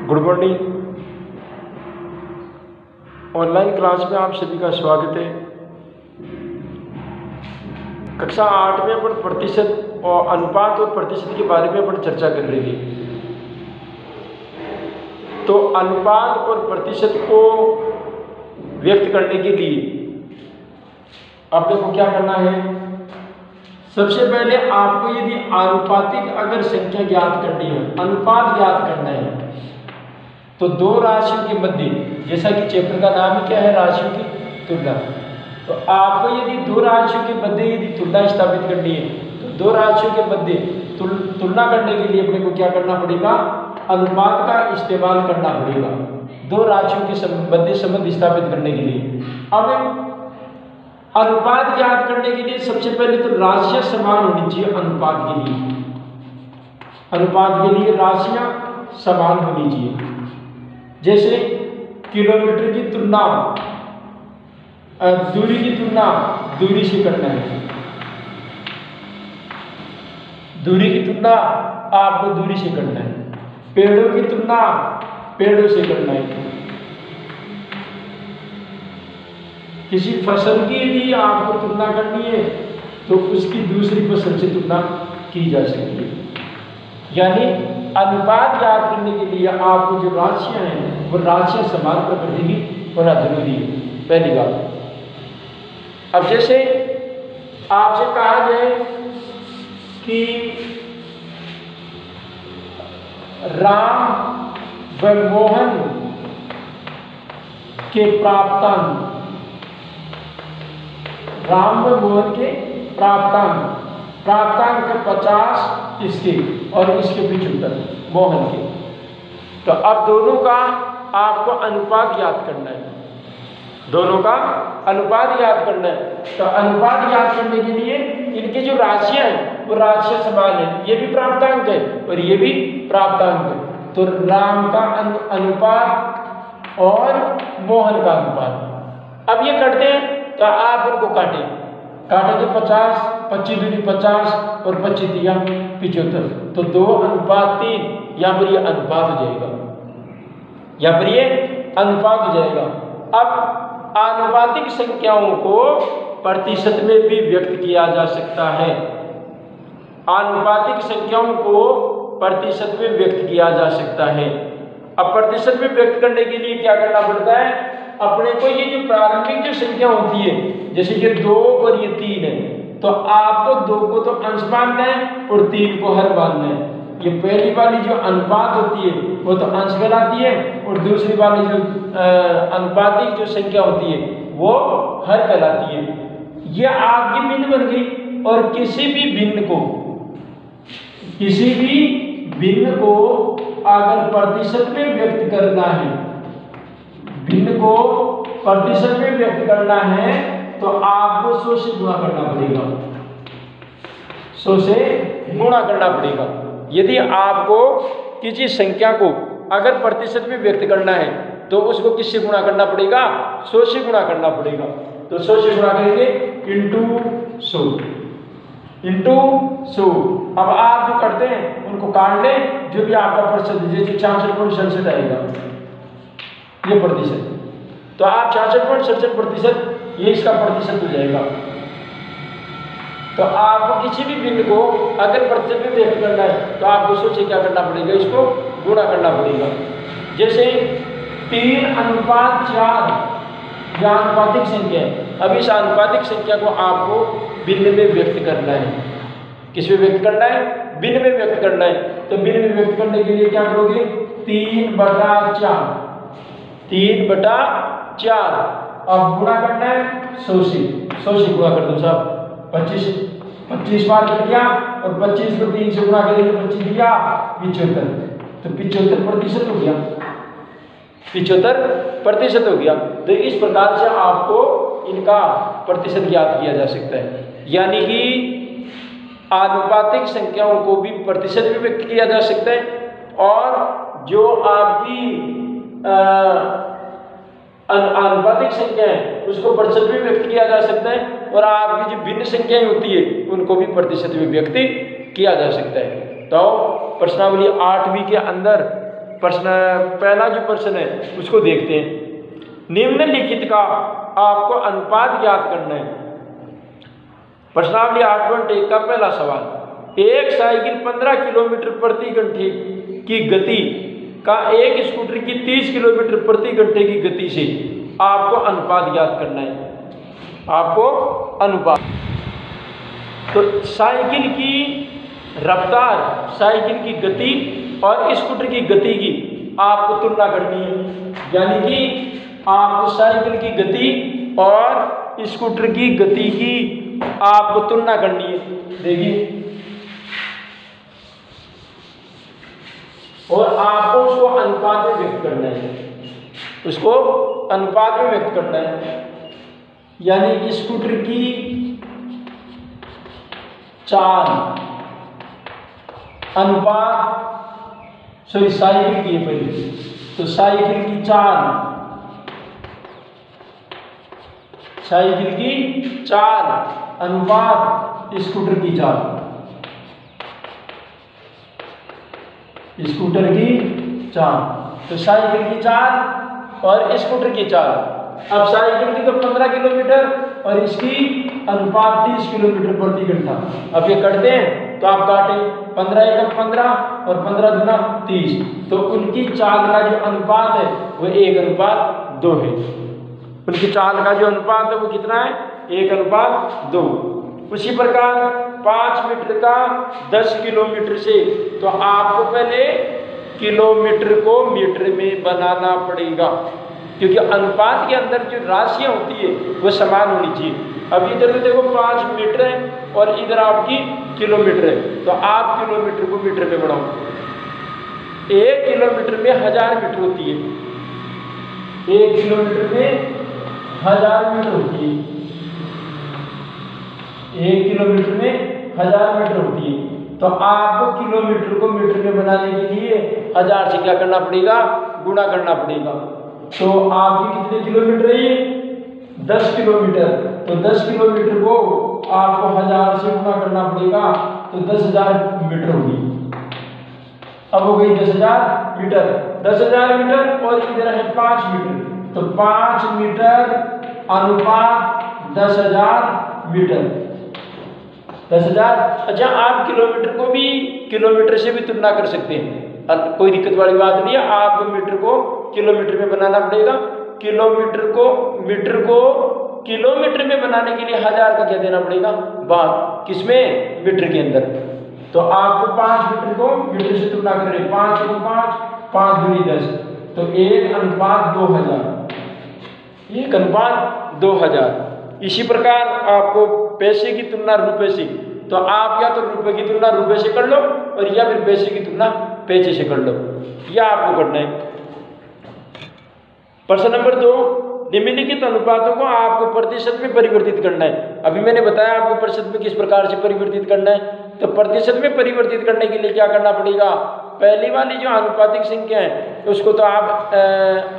Good morning. Online class में आप सभी का स्वागत है। कक्षा 8 में अपन प्रतिशत और अनुपात और प्रतिशत के बारे में अपन चर्चा कर रहे थे। तो अनुपात और प्रतिशत को व्यक्त करने के लिए अब देखो क्या करना है। सबसे पहले आपको यदि आनुपातिक अगर संख्या ज्ञात करनी है, अनुपात ज्ञात करना है, तो दो राशियों के मध्य, जैसा कि चैप्टर का नाम ही क्या है, राशियों की तुलना। तो आपको यदि दो राशियों के मध्य यदि तुलना स्थापित करनी है, तो दो राशियों के मध्य तुलना करने के लिए अपने को क्या करना पड़ेगा, अनुपात का इस्तेमाल करना पड़ेगा दो राशियों के मध्य संबंध स्थापित करने के लिए। अब अनुपात ज्ञात करने के लिए सबसे पहले तो राशियां समान होनी चाहिए। अनुपात के लिए राशियां समान होनी चाहिए। जैसे किलोमीटर की तुलना दूरी की तुलना दूरी से करना है, दूरी की तुलना आपको दूरी से करना है, पेड़ों की तुलना पेड़ों से करना है। किसी फसल की यदि आपको तुलना करनी है तो उसकी दूसरी फसल से तुलना की जा सकती है। यानी अनुपात ज्ञात करने के लिए आपको जो राशियां हैं वो राशियां समान प्रकृति की होना जरूरी है, पहली बात। अब जैसे आपसे कहा जाए कि राम व मोहन के प्राप्तांक, राम व मोहन के प्राप्तांक 50 इसके और इसके 75 मोहन के। तो अब दोनों का आपको अनुपात याद करना है, दोनों का अनुपात याद करना है। तो अनुपात याद करने के लिए इनकी जो राशियां हैं वो राशियां समान है, ये भी प्राप्तांक है और ये भी प्राप्तांक है। तो राम का अनुपात और मोहन का अनुपात। अब ये करते हैं तो आप उनको काटेंगे 50, 25 दूनी 50 और 25 दिया 75, तो 2:3। यहाँ पर ये अनुपात हो जाएगा, यहाँ पर ये अनुपात हो जाएगा। अब आनुपातिक संख्याओं को प्रतिशत में भी व्यक्त किया जा सकता है। आनुपातिक संख्याओं को प्रतिशत में व्यक्त किया जा सकता है। अब प्रतिशत में व्यक्त करने के लिए क्या करना पड़ता है, अपने को ये जो प्रारंभिक जो संख्या होती है, जैसे ये 2 और ये 3 है, तो आपको 2 को तो अंश मानना है और 3 को हर मानना है। ये पहली वाली जो अनुपात होती है वो तो अंश कहलाती है और दूसरी वाली जो अनुपातिक जो संख्या होती है वो हर कहलाती है। ये आपकी भिन्न बन गई। और किसी भी भिन्न को अगर प्रतिशत में व्यक्त करना है, भिन्न को प्रतिशत में व्यक्त करना है तो आपको 100 से गुणा करना पड़ेगा, 100 से गुणा करना पड़ेगा। यदि आपको किसी संख्या को अगर प्रतिशत में व्यक्त करना है तो उसको किससे गुणा करना पड़ेगा, 100 से गुणा करना पड़ेगा। तो 100 से गुणा करेंगे इंटू 100। अब आप जो करते हैं उनको काट लें, जो भी आपका प्रतिशत, जैसे 66.67 आएगा ये प्रतिशत, तो आप 66.67% ये इसका प्रतिशत हो जाएगा। तो आपको किसी भी बिंदु को अगर प्रतिशत में व्यक्त करना है तो आपको 100 से क्या करना पड़ेगा, इसको गुणा करना पड़ेगा। जैसे 3:4 यह आनुपातिक संख्या है। अब इस आनुपातिक संख्या को आपको बिंदु में व्यक्त करना है। किस में व्यक्त करना है, बिंदु में व्यक्त करना है। तो बिंदु में व्यक्त करने के लिए क्या करोगे, 3/4 अब गुणा करना है 100 से गुणा कर दो साहब। 25 बार कट गया और 25 को 3 से गुणा करेंगे 25 दिया 75, तो 75% हो गया, 75% हो गया। तो इस प्रकार से आपको इनका प्रतिशत ज्ञात किया जा सकता है। यानी कि आनुपातिक संख्याओं को भी प्रतिशत में व्यक्त किया जा सकता है और जो आपकी आनुपातिक संख्या है उसको प्रतिशत में व्यक्त किया जा सकता है और आपकी जो भिन्न संख्याएं होती है उनको भी प्रतिशत में व्यक्त किया जा सकता है। तो प्रश्नावली 8वीं के अंदर प्रश्न पहला जो प्रश्न है उसको देखते हैं। निम्नलिखित का आपको अनुपात ज्ञात करना है। प्रश्नावली 8.1 का पहला सवाल, एक साइकिल 15 किलोमीटर प्रति घंटे की गति का एक स्कूटर की 30 किलोमीटर प्रति घंटे की गति से आपको अनुपात ज्ञात करना है। आपको अनुपात, तो साइकिल की रफ्तार, साइकिल की गति और स्कूटर की गति की आपको तुलना करनी है। यानी कि आपको साइकिल की गति और स्कूटर की गति की आपको तुलना करनी है। देखिए, और आपको उसको अनुपात में व्यक्त करना है, उसको अनुपात में व्यक्त करना है। यानी स्कूटर की चाल अनुपात, सॉरी साइकिल की है पहले, तो साइकिल की चाल, साइकिल की चाल अनुपात स्कूटर की चाल, स्कूटर की चाल, तो साइकिल की चाल और स्कूटर की चाल। अब साइकिल की तो 15 किलोमीटर और इसकी अनुपात 30 किलोमीटर प्रति घंटा। अब ये करते हैं तो आप काटें, 15 एकम 15 और 15 दूना 30, तो उनकी चाल का जो अनुपात है वो 1:2 है। उनकी चाल का जो अनुपात है वो कितना है? 1:2। उसी प्रकार 5 मीटर का 10 किलोमीटर से, तो आपको पहले किलोमीटर को मीटर में बनाना पड़ेगा, क्योंकि अनुपात के अंदर जो राशियाँ होती है वो समान होनी चाहिए। अब इधर तो देखो 5 मीटर है और इधर आपकी किलोमीटर है, तो आप किलोमीटर को मीटर में बढ़ाओ। 1 किलोमीटर में 1000 मीटर होती है, 1 किलोमीटर में 1000 मीटर होती है, 1 किलोमीटर में 1000 मीटर होती है। तो आपको किलोमीटर को मीटर में बनाने के लिए 1000 से क्या करना पड़ेगा? गुणा करना पड़ेगा। तो आपकी कितने किलोमीटर है? ये 10 किलोमीटर, तो 10 किलोमीटर को आपको 1000 से गुणा करना पड़ेगा, तो 10,000 मीटर होगी। अब हो गई 10,000 मीटर, 10,000 मीटर और इधर है 5 मीटर, तो 5 मीटर अनुपात 10,000 मीटर, 10,000। अच्छा, आप किलोमीटर को भी किलोमीटर से भी तुलना कर सकते हैं, कोई दिक्कत वाली बात नहीं है। आपको मीटर को किलोमीटर में बनाना पड़ेगा, किलोमीटर को मीटर को किलोमीटर में बनाने के लिए 1000 का क्या देना पड़ेगा? भाग, किसमें? मीटर के अंदर। तो आपको 5 मीटर को मीटर से तुलना करें, 5 × 5, 5 दूनी 10, तो 1:2000, 1:2000। इसी प्रकार आपको पैसे की तुलना रुपए से, तो आप या तो रुपए की तुलना रुपए से कर लो और या फिर पैसे की तुलना पैसे से कर लो, यह आपको करना है। प्रश्न नंबर 2, निम्नलिखित अनुपातों को आपको प्रतिशत में परिवर्तित करना है। अभी मैंने बताया आपको प्रतिशत में किस प्रकार से परिवर्तित करना है। तो प्रतिशत में परिवर्तित करने के लिए क्या करना पड़ेगा? पहली वाली जो आनुपातिक संख्या है उसको तो आप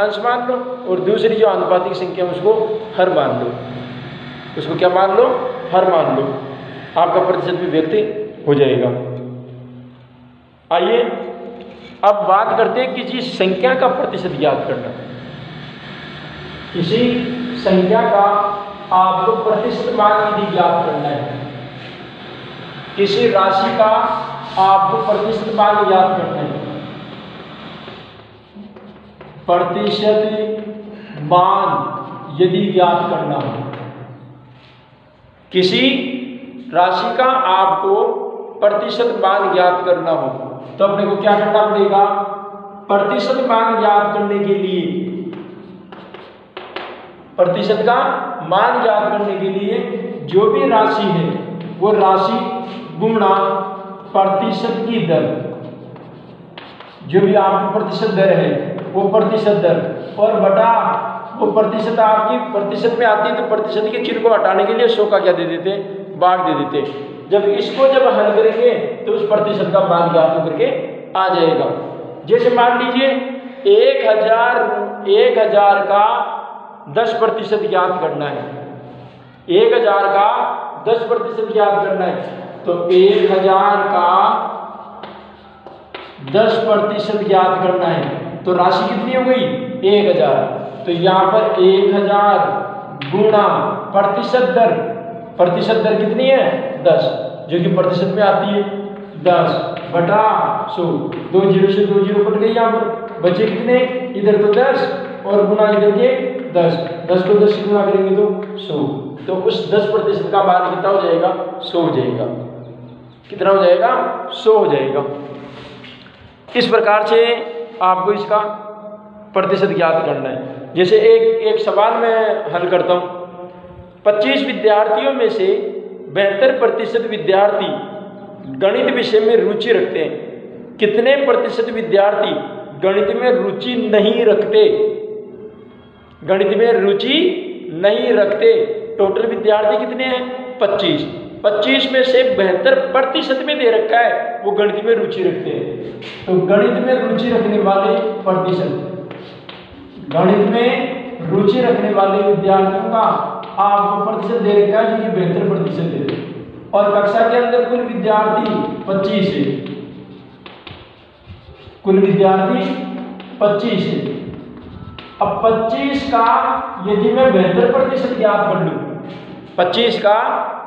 अंश मान लो, और दूसरी जो आनुपातिक संख्या है उसको हर मान लो, उसको क्या मान लो? हर मान लो। आपका प्रतिशत भी व्यक्त हो जाएगा। आइए अब बात करते हैं किसी संख्या का प्रतिशत ज्ञात करना। किसी संख्या का आपको प्रतिशत मान यदि ज्ञात करना है, किसी राशि का आपको प्रतिशत मान ज्ञात करना है, प्रतिशत मान यदि ज्ञात करना हो, किसी राशि का आपको प्रतिशत मान ज्ञात करना हो, तो अपने को क्या करना पड़ेगा? प्रतिशत मान ज्ञात करने के लिए, प्रतिशत का मान ज्ञात करने के लिए जो भी राशि है वो राशि गुणा प्रतिशत की दर, जो भी आपकी प्रतिशत दर है वो प्रतिशत दर, और बटा वो प्रतिशत आपकी प्रतिशत में आती है, तो प्रतिशत के चिन्ह को हटाने के लिए 100 का क्या दे देते? भाग दे देते। जब इसको जब हल करेंगे तो उस प्रतिशत का मान ज्ञात होकर के आ जाएगा। जैसे मान लीजिए 1000 का 10% ज्ञात करना है, 1000 का 10% ज्ञात करना है, तो 1000 का 10% ज्ञात करना है। तो राशि कितनी हो गई 1000। तो यहाँ पर 1000 गुणा प्रतिशत दर कितनी है 10, जो कि प्रतिशत में आती है 10 बटा 100। 2 जीरो से 2 जीरो कट गई, यहाँ पर बचे कितने, इधर तो 10 और गुणा इधर के 10। 10 को 10 से गुणा करेंगे तो 100। तो उस 10% का मान कितना हो जाएगा 100 हो जाएगा। कितना हो जाएगा 100 हो जाएगा। इस प्रकार से आपको इसका प्रतिशत ज्ञात करना है। जैसे एक सवाल मैं हल करता हूँ। 25 विद्यार्थियों में से 72% विद्यार्थी गणित विषय में रुचि रखते हैं। कितने प्रतिशत विद्यार्थी गणित में रुचि नहीं रखते? गणित में रुचि नहीं रखते। टोटल विद्यार्थी कितने हैं 25। 25 में से 72% में दे रखा है वो गणित में रुचि रखते हैं। तो गणित में रुचि रखने वाले प्रतिशत, गणित में रुचि रखने वाले विद्यार्थियों का आपको प्रतिशत दे रखा है, जो कि 72% दे रखा है। और कक्षा के अंदर कुल विद्यार्थी 25 है। कुल विद्यार्थी 25 है। अब 25 का यदि मैं 72% ज्ञात कर लूं, 25 का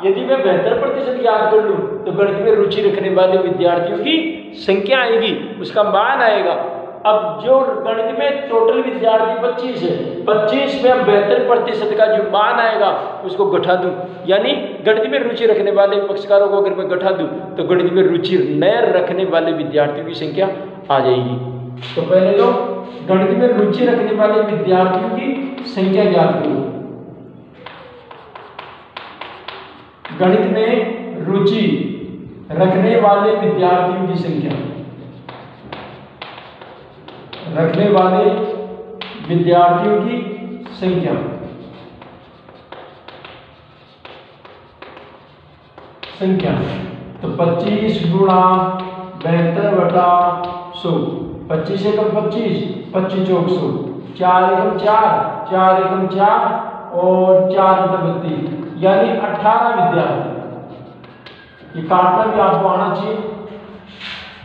यदि मैं 72% ज्ञात कर लूं, तो गणित में रुचि रखने वाले विद्यार्थियों की संख्या आएगी, उसका मान आएगा। अब जो गणित में टोटल विद्यार्थी 25 है, 25 में 72% का जो मान आएगा उसको घटा दूं, यानी गणित में रुचि रखने वाले पक्षकारों को अगर मैं घटा दूं तो गणित में रुचि न रखने वाले विद्यार्थियों की संख्या आ जाएगी। तो पहले तो गणित में रुचि रखने वाले विद्यार्थियों की संख्या ज्ञात करो। गणित में रुचि रखने वाले विद्यार्थियों की संख्या, रखने वाले विद्यार्थियों की संख्या, तो 25 गुणा 72 बटा 100। 25 एकम 25, 25 चौक 100, 4 एकम 4, 4 एकम 4 और 4 बटा 32, यानी 18 विद्यार्थी। ये काटना भी आपको आना चाहिए।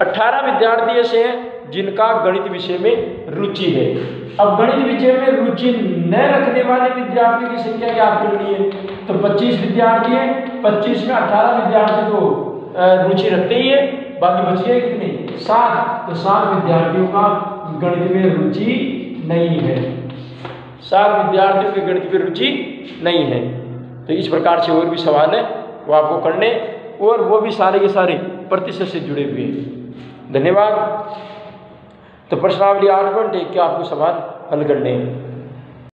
18 विद्यार्थी ऐसे हैं जिनका गणित विषय में रुचि है। अब गणित विषय में रुचि न रखने वाले विद्यार्थियों की संख्या ज्ञात करनी है। तो 25 विद्यार्थी हैं, 25 में 18 विद्यार्थी तो रुचि रखते ही है, बाकी बच गए कितने 7। तो 7 विद्यार्थियों का गणित में रुचि नहीं है। 7 विद्यार्थियों की गणित में रुचि नहीं है। तो इस प्रकार से और भी सवाल है वो आपको करने, और वो भी सारे के सारे प्रतिशत से जुड़े हुए हैं। धन्यवाद। तो प्रश्नावली 8.1 के आपको सवाल हल करने हैं।